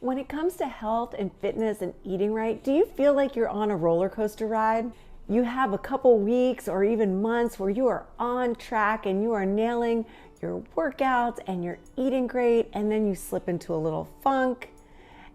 When it comes to health and fitness and eating right, do you feel like you're on a roller coaster ride? You have a couple weeks or even months where you are on track and you are nailing your workouts and you're eating great, and then you slip into a little funk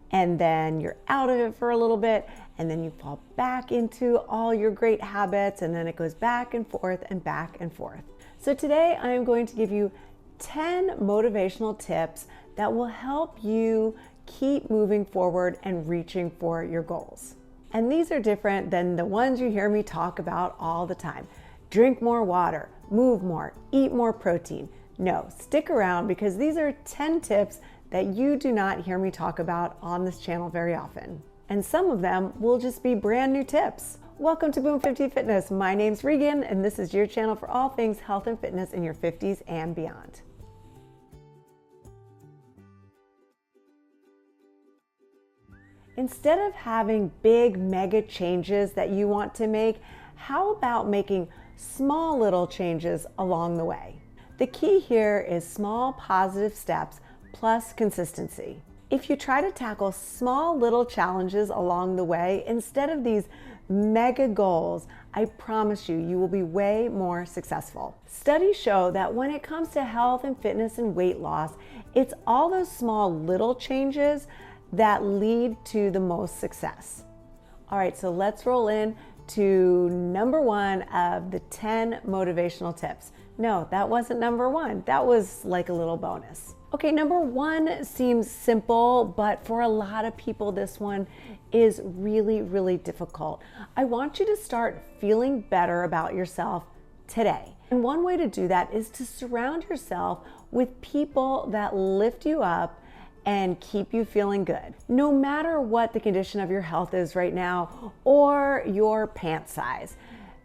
and then you're out of it for a little bit, and then you fall back into all your great habits, and then it goes back and forth and back and forth. So today I am going to give you 10 motivational tips that will help you keep moving forward and reaching for your goals. And these are different than the ones you hear me talk about all the time. Drink more water, move more, eat more protein. No, stick around because these are 10 tips that you do not hear me talk about on this channel very often. And some of them will just be brand new tips. Welcome to Boom 50 Fitness. My name's Regan, and this is your channel for all things health and fitness in your 50s and beyond. Instead of having big mega changes that you want to make, how about making small little changes along the way? The key here is small positive steps plus consistency. If you try to tackle small little challenges along the way instead of these mega goals, I promise you, you will be way more successful. Studies show that when it comes to health and fitness and weight loss, it's all those small little changes that lead to the most success. All right, so let's roll in to number one of the 10 motivational tips. No, that wasn't number one. That was like a little bonus. Okay, number one seems simple, but for a lot of people, this one is really, really difficult. I want you to start feeling better about yourself today. And one way to do that is to surround yourself with people that lift you up and keep you feeling good. No matter what the condition of your health is right now or your pant size,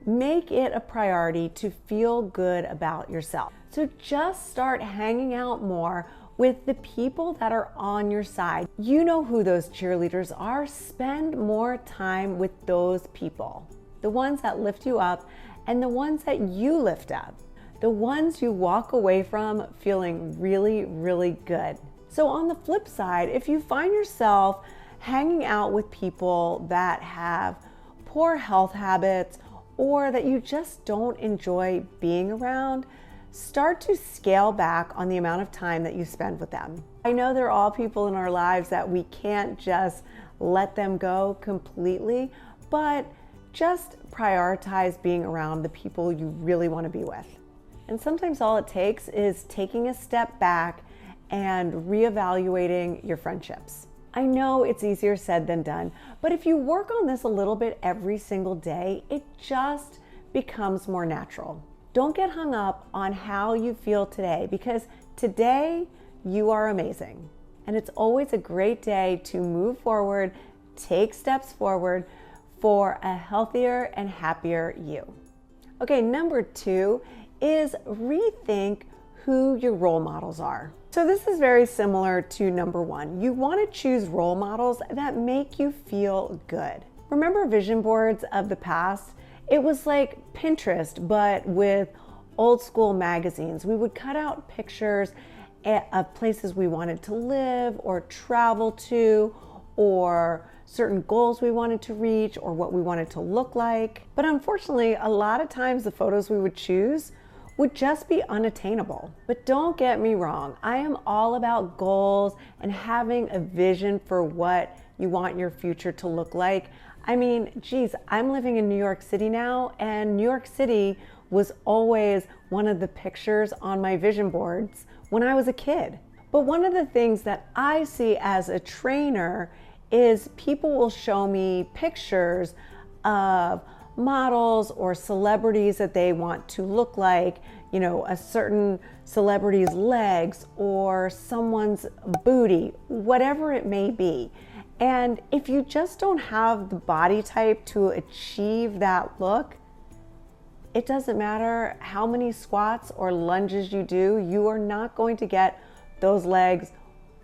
make it a priority to feel good about yourself. So just start hanging out more with the people that are on your side. You know who those cheerleaders are. Spend more time with those people. The ones that lift you up and the ones that you lift up. The ones you walk away from feeling really, really good. So on the flip side, if you find yourself hanging out with people that have poor health habits or that you just don't enjoy being around, start to scale back on the amount of time that you spend with them. I know they're all people in our lives that we can't just let them go completely, but just prioritize being around the people you really want to be with. And sometimes all it takes is taking a step back and reevaluating your friendships. I know it's easier said than done, but if you work on this a little bit every single day, it just becomes more natural. Don't get hung up on how you feel today, because today you are amazing. And it's always a great day to move forward, take steps forward for a healthier and happier you. Okay, number two is rethink who your role models are. So this is very similar to number one. You want to choose role models that make you feel good. Remember vision boards of the past? It was like Pinterest, but with old school magazines. We would cut out pictures of places we wanted to live or travel to, or certain goals we wanted to reach, or what we wanted to look like. But unfortunately, a lot of times the photos we would choose would just be unattainable. But don't get me wrong, I am all about goals and having a vision for what you want your future to look like. I mean, geez, I'm living in New York City now, and New York City was always one of the pictures on my vision boards when I was a kid. But one of the things that I see as a trainer is people will show me pictures of models or celebrities that they want to look like, you know, a certain celebrity's legs or someone's booty, whatever it may be. And if you just don't have the body type to achieve that look, it doesn't matter how many squats or lunges you do, you are not going to get those legs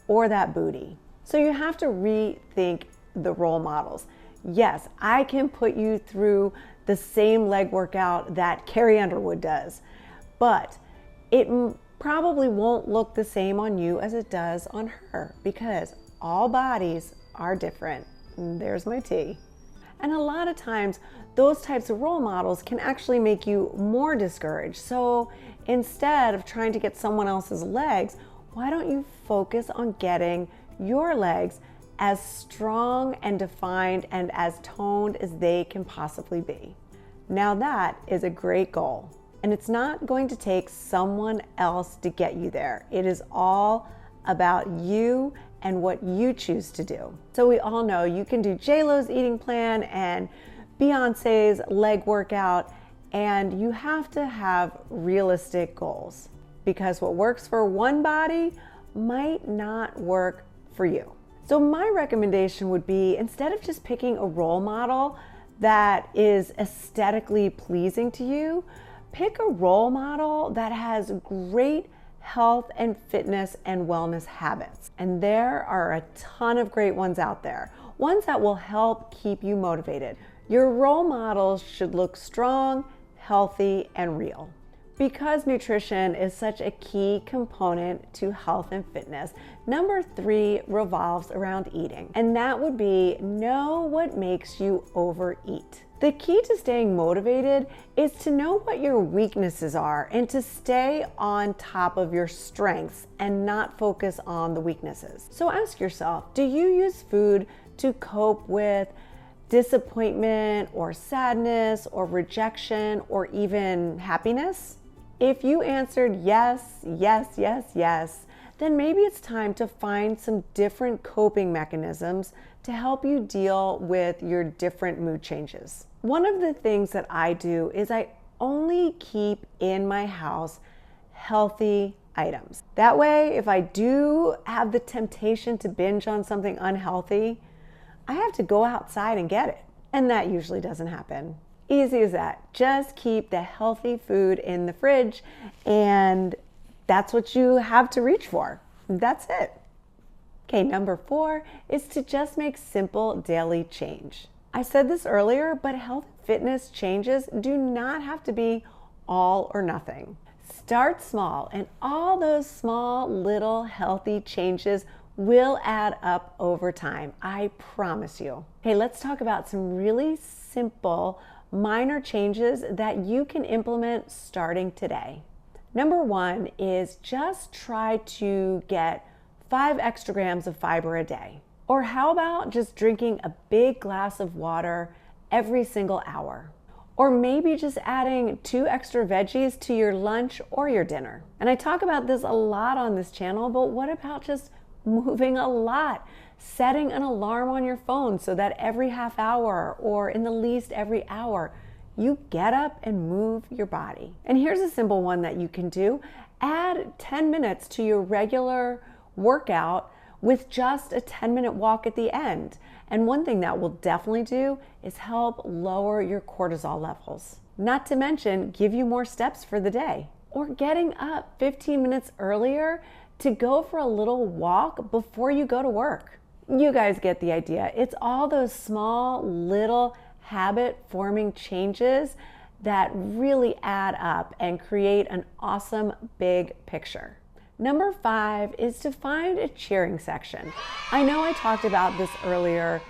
or that booty. So you have to rethink the role models. Yes, I can put you through the same leg workout that Carrie Underwood does, but it probably won't look the same on you as it does on her, because all bodies are different. There's my T. And a lot of times, those types of role models can actually make you more discouraged. So instead of trying to get someone else's legs, why don't you focus on getting your legs as strong and defined and as toned as they can possibly be? Now that is a great goal. And it's not going to take someone else to get you there. It is all about you and what you choose to do. So we all know you can do J-Lo's eating plan and Beyonce's leg workout, and you have to have realistic goals because what works for one body might not work for you. So my recommendation would be, instead of just picking a role model that is aesthetically pleasing to you, pick a role model that has great health and fitness and wellness habits. And there are a ton of great ones out there, ones that will help keep you motivated. Your role models should look strong, healthy, and real. Because nutrition is such a key component to health and fitness, number 3 revolves around eating. And that would be, know what makes you overeat. The key to staying motivated is to know what your weaknesses are and to stay on top of your strengths and not focus on the weaknesses. So ask yourself, do you use food to cope with disappointment or sadness or rejection or even happiness? If you answered yes, yes, yes, yes, then maybe it's time to find some different coping mechanisms to help you deal with your different mood changes. One of the things that I do is I only keep in my house healthy items. That way, if I do have the temptation to binge on something unhealthy, I have to go outside and get it. And that usually doesn't happen. Easy as that. Just keep the healthy food in the fridge, and that's what you have to reach for. That's it. Okay, number 4 is to just make simple daily change. I said this earlier, but health and fitness changes do not have to be all or nothing. Start small, and all those small little healthy changes will add up over time. I promise you. Okay, let's talk about some really simple minor changes that you can implement starting today. Number 1 is just try to get 5 extra grams of fiber a day. Or how about just drinking a big glass of water every single hour? Or maybe just adding 2 extra veggies to your lunch or your dinner. And I talk about this a lot on this channel, but what about just moving a lot? Setting an alarm on your phone so that every half hour or in the least every hour, you get up and move your body. And here's a simple one that you can do. Add 10 minutes to your regular workout with just a 10-minute walk at the end. And one thing that will definitely do is help lower your cortisol levels. Not to mention, give you more steps for the day. Or getting up 15 minutes earlier to go for a little walk before you go to work. You guys get the idea. It's all those small little habit-forming changes that really add up and create an awesome big picture. Number 5 is to find a cheering section. I know I talked about this earlier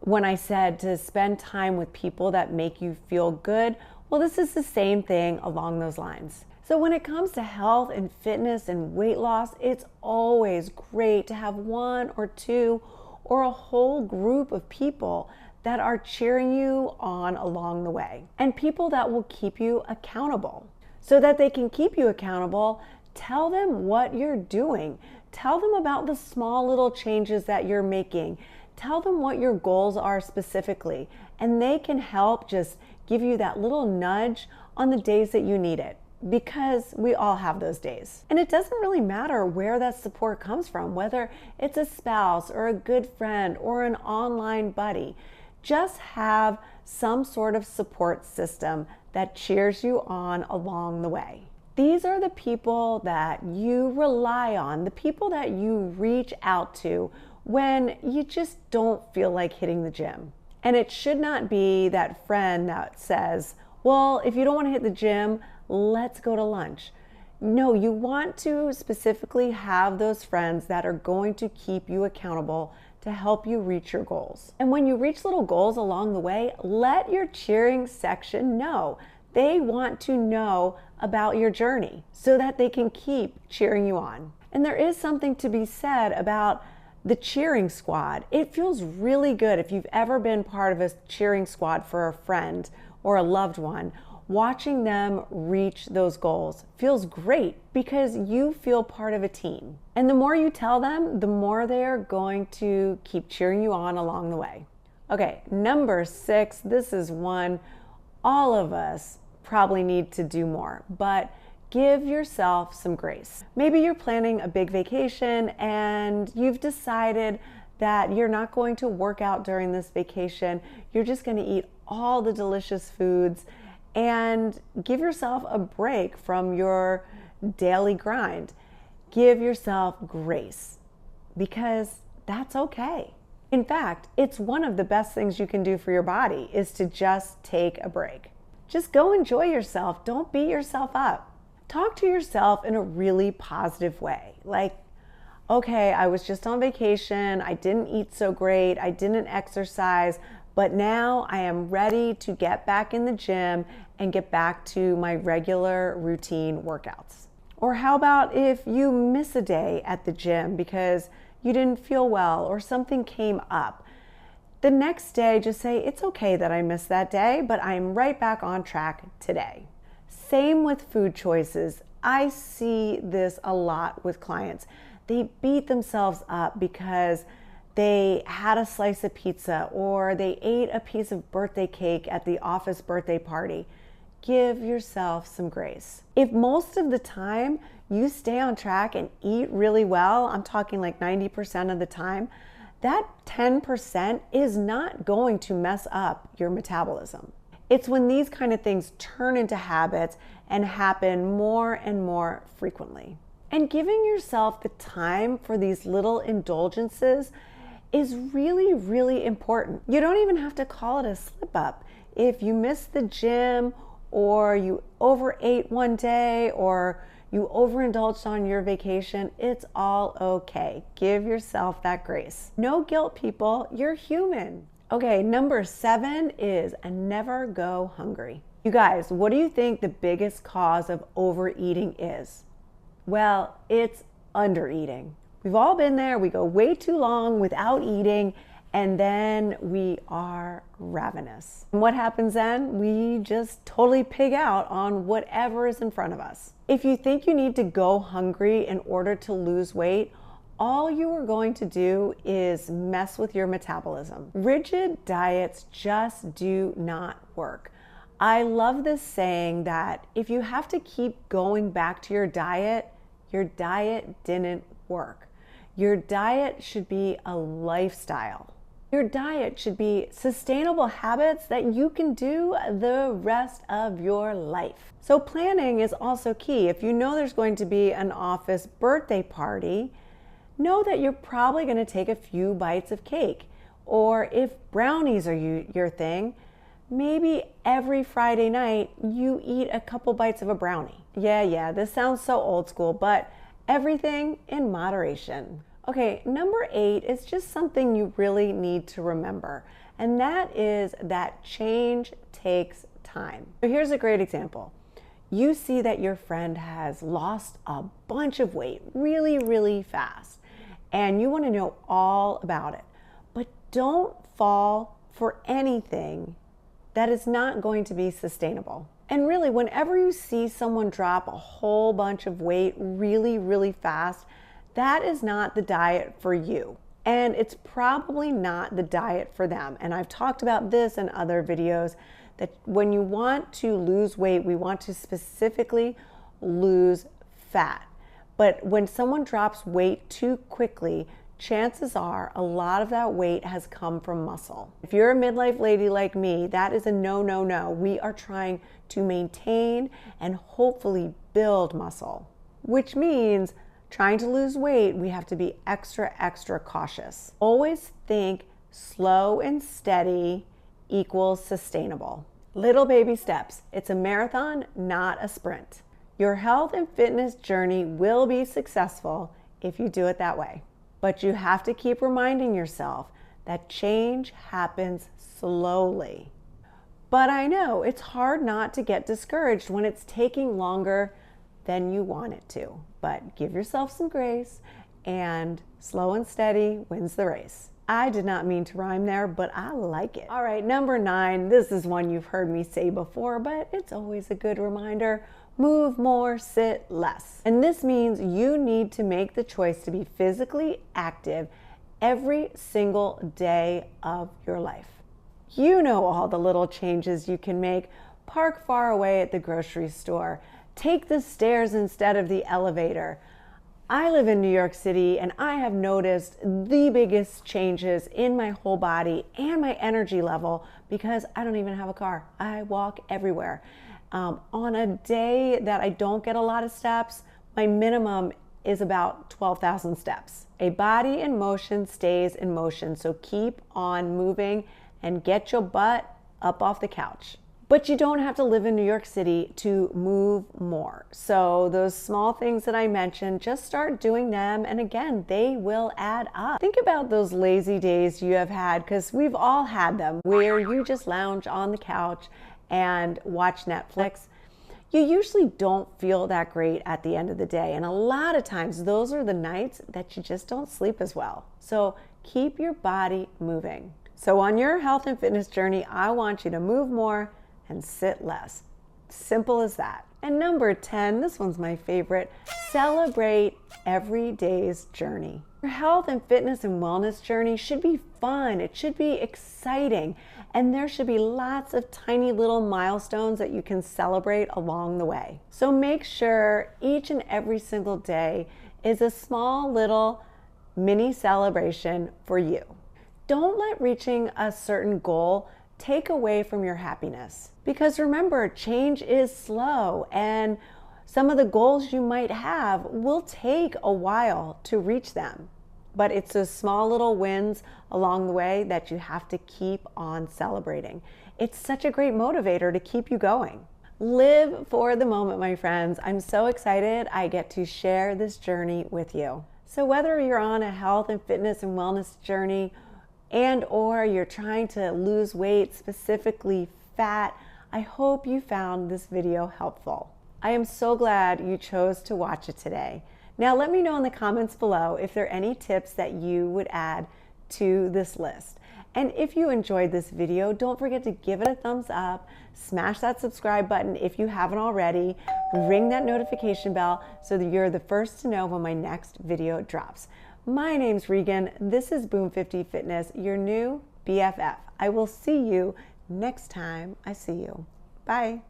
when I said to spend time with people that make you feel good. Well, this is the same thing along those lines. So when it comes to health and fitness and weight loss, it's always great to have 1 or 2 or a whole group of people that are cheering you on along the way, and people that will keep you accountable. So that they can keep you accountable, tell them what you're doing. Tell them about the small little changes that you're making. Tell them what your goals are specifically, and they can help just give you that little nudge on the days that you need it, because we all have those days. And it doesn't really matter where that support comes from, whether it's a spouse or a good friend or an online buddy. Just have some sort of support system that cheers you on along the way. These are the people that you rely on, the people that you reach out to when you just don't feel like hitting the gym. And it should not be that friend that says, well, if you don't want to hit the gym, let's go to lunch. No, you want to specifically have those friends that are going to keep you accountable to help you reach your goals. And when you reach little goals along the way, let your cheering section know. They want to know about your journey so that they can keep cheering you on. And there is something to be said about the cheering squad. It feels really good if you've ever been part of a cheering squad for a friend or a loved one. Watching them reach those goals feels great because you feel part of a team. And the more you tell them, the more they are going to keep cheering you on along the way. Okay, number 6, this is one all of us probably need to do more, but give yourself some grace. Maybe you're planning a big vacation and you've decided that you're not going to work out during this vacation. You're just going to eat all the delicious foods and give yourself a break from your daily grind. Give yourself grace because that's okay. In fact, it's one of the best things you can do for your body is to just take a break. Just go enjoy yourself. Don't beat yourself up. Talk to yourself in a really positive way. Like, okay, I was just on vacation. I didn't eat so great. I didn't exercise, but now I am ready to get back in the gym and get back to my regular routine workouts. Or how about if you miss a day at the gym because you didn't feel well or something came up? The next day, just say, it's okay that I missed that day, but I'm right back on track today. Same with food choices. I see this a lot with clients. They beat themselves up because they had a slice of pizza or they ate a piece of birthday cake at the office birthday party. Give yourself some grace. If most of the time you stay on track and eat really well, I'm talking like 90% of the time, that 10% is not going to mess up your metabolism. It's when these kind of things turn into habits and happen more and more frequently. And giving yourself the time for these little indulgences is really, really important. You don't even have to call it a slip up. If you miss the gym or you overate one day or you overindulged on your vacation, it's all okay. Give yourself that grace. No guilt, people. You're human. Okay, number 7 is never go hungry. You guys, what do you think the biggest cause of overeating is? Well, it's undereating. We've all been there. We go way too long without eating, and then we are ravenous. And what happens then? We just totally pig out on whatever is in front of us. If you think you need to go hungry in order to lose weight, all you are going to do is mess with your metabolism. Rigid diets just do not work. I love this saying that if you have to keep going back to your diet didn't work. Your diet should be a lifestyle. Your diet should be sustainable habits that you can do the rest of your life. So planning is also key. If you know there's going to be an office birthday party, know that you're probably going to take a few bites of cake. Or if brownies are your thing, maybe every Friday night you eat a couple bites of a brownie. Yeah, this sounds so old school, but everything in moderation. Okay, number 8 is just something you really need to remember, and that is that change takes time. So here's a great example. You see that your friend has lost a bunch of weight really, really fast, and you want to know all about it. But don't fall for anything that is not going to be sustainable. And really, whenever you see someone drop a whole bunch of weight really, really fast, that is not the diet for you. And it's probably not the diet for them. And I've talked about this in other videos, that when you want to lose weight, we want to specifically lose fat. But when someone drops weight too quickly, chances are a lot of that weight has come from muscle. If you're a midlife lady like me, that is a no, no, no. We are trying to maintain and hopefully build muscle, which means trying to lose weight, we have to be extra, extra cautious. Always think slow and steady equals sustainable. Little baby steps. It's a marathon, not a sprint. Your health and fitness journey will be successful if you do it that way. But you have to keep reminding yourself that change happens slowly. But I know it's hard not to get discouraged when it's taking longer than you want it to. But give yourself some grace, and slow and steady wins the race. I did not mean to rhyme there, but I like it. All right, number 9. This is one you've heard me say before, but it's always a good reminder. Move more, sit less. And this means you need to make the choice to be physically active every single day of your life. You know all the little changes you can make. Park far away at the grocery store. Take the stairs instead of the elevator. I live in New York City, and I have noticed the biggest changes in my whole body and my energy level because I don't even have a car. I walk everywhere. On a day that I don't get a lot of steps, my minimum is about 12,000 steps. A body in motion stays in motion, so keep on moving and get your butt up off the couch. But you don't have to live in New York City to move more. So those small things that I mentioned, just start doing them, and again, they will add up. Think about those lazy days you have had, because we've all had them, where you just lounge on the couch and watch Netflix. You usually don't feel that great at the end of the day, and a lot of times those are the nights that you just don't sleep as well. So keep your body moving. So on your health and fitness journey, I want you to move more and sit less. Simple as that. And number 10, this one's my favorite, celebrate every day's journey. Your health and fitness and wellness journey should be fun. It should be exciting. And there should be lots of tiny little milestones that you can celebrate along the way. So make sure each and every single day is a small little mini celebration for you. Don't let reaching a certain goal take away from your happiness. Because remember, change is slow, and some of the goals you might have will take a while to reach them. But it's those small little wins along the way that you have to keep on celebrating. It's such a great motivator to keep you going. Live for the moment, my friends. I'm so excited I get to share this journey with you. So whether you're on a health and fitness and wellness journey, and or you're trying to lose weight, specifically fat, I hope you found this video helpful. I am so glad you chose to watch it today. Now let me know in the comments below if there are any tips that you would add to this list. And if you enjoyed this video, don't forget to give it a thumbs up, smash that subscribe button if you haven't already, ring that notification bell so that you're the first to know when my next video drops. My name's Regan. This is Boom 50 Fitness, your new BFF. I will see you next time I see you. Bye.